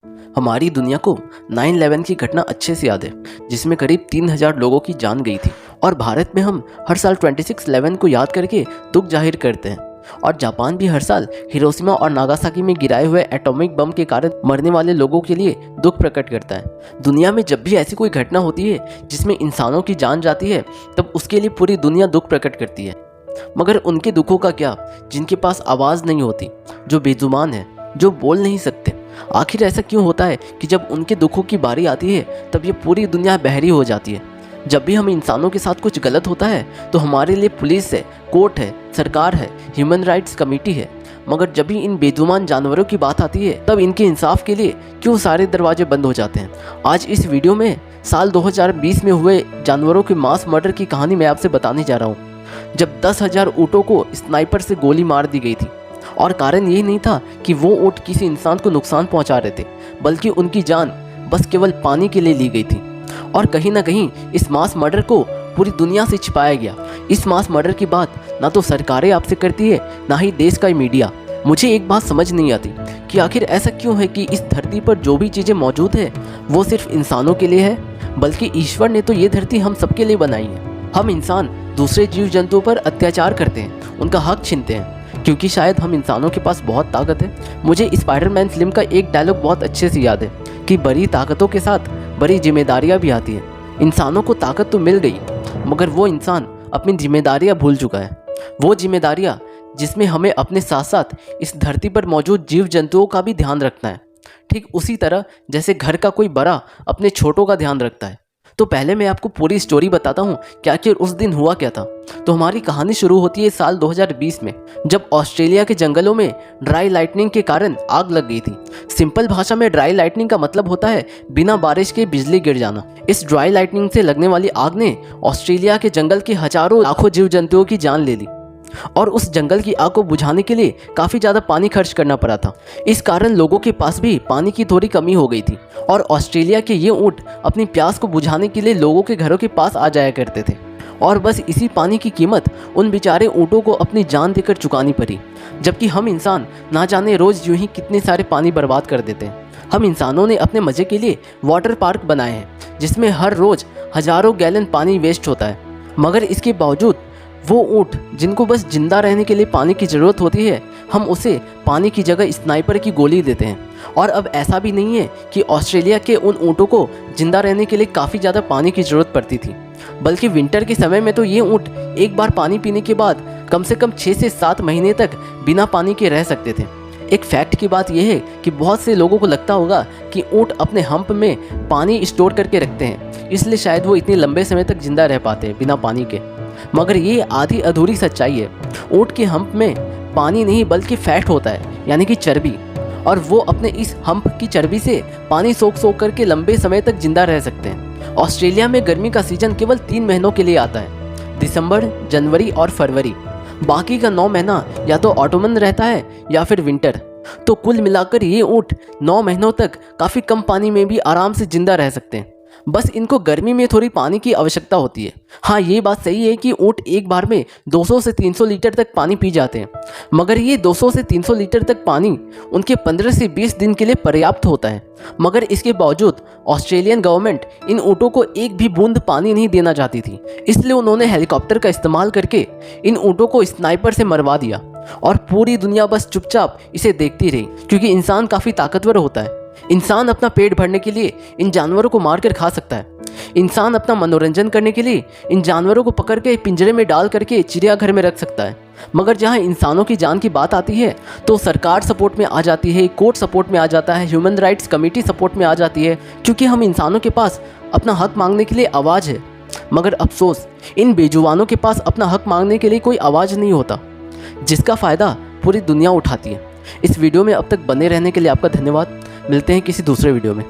हमारी दुनिया को 9/11 की घटना अच्छे से याद है, जिसमें करीब 3000 लोगों की जान गई थी। और भारत में हम हर साल 26/11 को याद करके दुख जाहिर करते हैं। और जापान भी हर साल हिरोशिमा और नागासाकी में गिराए हुए एटॉमिक बम के कारण मरने वाले लोगों के लिए दुख प्रकट करता है। दुनिया में जब भी ऐसी कोई घटना होती है जिसमें इंसानों की जान जाती है, तब उसके लिए पूरी दुनिया दुख प्रकट करती है। मगर उनके दुखों का क्या, जिनके पास आवाज़ नहीं होती, जो बेजुबान है, जो बोल नहीं सकते? आखिर ऐसा क्यों होता है कि जब उनके दुखों की बारी आती है तब ये पूरी दुनिया बहरी हो जाती है? जब भी हम इंसानों के साथ कुछ गलत होता है तो हमारे लिए पुलिस है, कोर्ट है, सरकार है, ह्यूमन राइट्स कमेटी है। मगर जब भी इन बेजुबान जानवरों की बात आती है तब इनके इंसाफ के लिए क्यों सारे दरवाजे बंद हो जाते हैं? आज इस वीडियो में साल 2020 में हुए जानवरों के मास मर्डर की कहानी मैं आपसे बताने जा रहा हूँ, जब 10,000 ऊँटों को स्नाइपर से गोली मार दी गई थी। और कारण ये नहीं था कि वो ऊँट किसी इंसान को नुकसान पहुंचा रहे थे, बल्कि उनकी जान बस केवल पानी के लिए ली गई थी। और कहीं ना कहीं इस मास मर्डर को पूरी दुनिया से छिपाया गया। इस मास मर्डर की बात ना तो सरकारें आपसे करती है, ना ही देश का मीडिया। मुझे एक बात समझ नहीं आती कि आखिर ऐसा क्यों है कि इस धरती पर जो भी चीज़ें मौजूद है वो सिर्फ इंसानों के लिए है, बल्कि ईश्वर ने तो ये धरती हम सबके लिए बनाई है। हम इंसान दूसरे जीव जंतुओं पर अत्याचार करते हैं, उनका हक छीनते हैं, क्योंकि शायद हम इंसानों के पास बहुत ताकत है। मुझे स्पाइडरमैन फिल्म का एक डायलॉग बहुत अच्छे से याद है कि बड़ी ताकतों के साथ बड़ी जिम्मेदारियां भी आती है। इंसानों को ताकत तो मिल गई, मगर वो इंसान अपनी जिम्मेदारियां भूल चुका है। वो जिम्मेदारियां जिसमें हमें अपने साथ साथ इस धरती पर मौजूद जीव जंतुओं का भी ध्यान रखना है, ठीक उसी तरह जैसे घर का कोई बड़ा अपने छोटों का ध्यान रखता है। तो पहले मैं आपको पूरी स्टोरी बताता हूँ कि आखिर उस दिन हुआ क्या था। तो हमारी कहानी शुरू होती है साल 2020 में, जब ऑस्ट्रेलिया के जंगलों में ड्राई लाइटनिंग के कारण आग लग गई थी। सिंपल भाषा में ड्राई लाइटनिंग का मतलब होता है बिना बारिश के बिजली गिर जाना। इस ड्राई लाइटनिंग से लगने वाली आग ने ऑस्ट्रेलिया के जंगल के हजारों लाखों जीव जंतुओं की जान ले ली। और उस जंगल की आग को बुझाने के लिए काफ़ी ज़्यादा पानी खर्च करना पड़ा था। इस कारण लोगों के पास भी पानी की थोड़ी कमी हो गई थी। और ऑस्ट्रेलिया के ये ऊँट अपनी प्यास को बुझाने के लिए लोगों के घरों के पास आ जाया करते थे। और बस इसी पानी की कीमत उन बेचारे ऊँटों को अपनी जान देकर चुकानी पड़ी। जबकि हम इंसान ना जाने रोज़ यूँ ही कितने सारे पानी बर्बाद कर देते हैं। हम इंसानों ने अपने मज़े के लिए वाटर पार्क बनाए हैं, जिसमें हर रोज़ हज़ारों गैलन पानी वेस्ट होता है। मगर इसके बावजूद वो ऊँट जिनको बस जिंदा रहने के लिए पानी की ज़रूरत होती है, हम उसे पानी की जगह स्नाइपर की गोली देते हैं। और अब ऐसा भी नहीं है कि ऑस्ट्रेलिया के उन ऊँटों को जिंदा रहने के लिए काफ़ी ज़्यादा पानी की ज़रूरत पड़ती थी, बल्कि विंटर के समय में तो ये ऊँट एक बार पानी पीने के बाद कम से कम 6 से 7 महीने तक बिना पानी के रह सकते थे। एक फैक्ट की बात यह है कि बहुत से लोगों को लगता होगा कि ऊँट अपने हम्प में पानी स्टोर करके रखते हैं, इसलिए शायद वो इतने लंबे समय तक जिंदा रह पाते हैं बिना पानी के। मगर ये आधी अधूरी सच्चाई है। ऊँट के हम्प में पानी नहीं बल्कि फैट होता है, यानी कि चर्बी। और वो अपने इस हम्प की चर्बी से पानी सोख करके लंबे समय तक जिंदा रह सकते हैं। ऑस्ट्रेलिया में गर्मी का सीजन केवल 3 महीनों के लिए आता है, दिसंबर, जनवरी और फरवरी। बाकी का 9 महीना या तो ऑटोमन रहता है या फिर विंटर। तो कुल मिलाकर ये ऊँट 9 महीनों तक काफ़ी कम पानी में भी आराम से जिंदा रह सकते हैं। बस इनको गर्मी में थोड़ी पानी की आवश्यकता होती है। हाँ, ये बात सही है कि ऊँट एक बार में 200 से 300 लीटर तक पानी पी जाते हैं, मगर ये 200 से 300 लीटर तक पानी उनके 15 से 20 दिन के लिए पर्याप्त होता है। मगर इसके बावजूद ऑस्ट्रेलियन गवर्नमेंट इन ऊँटों को एक भी बूंद पानी नहीं देना चाहती थी, इसलिए उन्होंने हेलीकॉप्टर का इस्तेमाल करके इन ऊँटों को स्नाइपर से मरवा दिया। और पूरी दुनिया बस चुपचाप इसे देखती रही, क्योंकि इंसान काफ़ी ताकतवर होता है। इंसान अपना पेट भरने के लिए इन जानवरों को मार कर खा सकता है। इंसान अपना मनोरंजन करने के लिए इन जानवरों को पकड़ के पिंजरे में डाल करके चिड़ियाघर में रख सकता है। मगर जहां इंसानों की जान की बात आती है तो सरकार सपोर्ट में आ जाती है, कोर्ट सपोर्ट में आ जाता है, ह्यूमन राइट्स कमेटी सपोर्ट में आ जाती है, क्योंकि हम इंसानों के पास अपना हक मांगने के लिए आवाज़ है। मगर अफसोस, इन बेजुबानों के पास अपना हक मांगने के लिए कोई आवाज़ नहीं होता, जिसका फ़ायदा पूरी दुनिया उठाती है। इस वीडियो में अब तक बने रहने के लिए आपका धन्यवाद। मिलते हैं किसी दूसरे वीडियो में।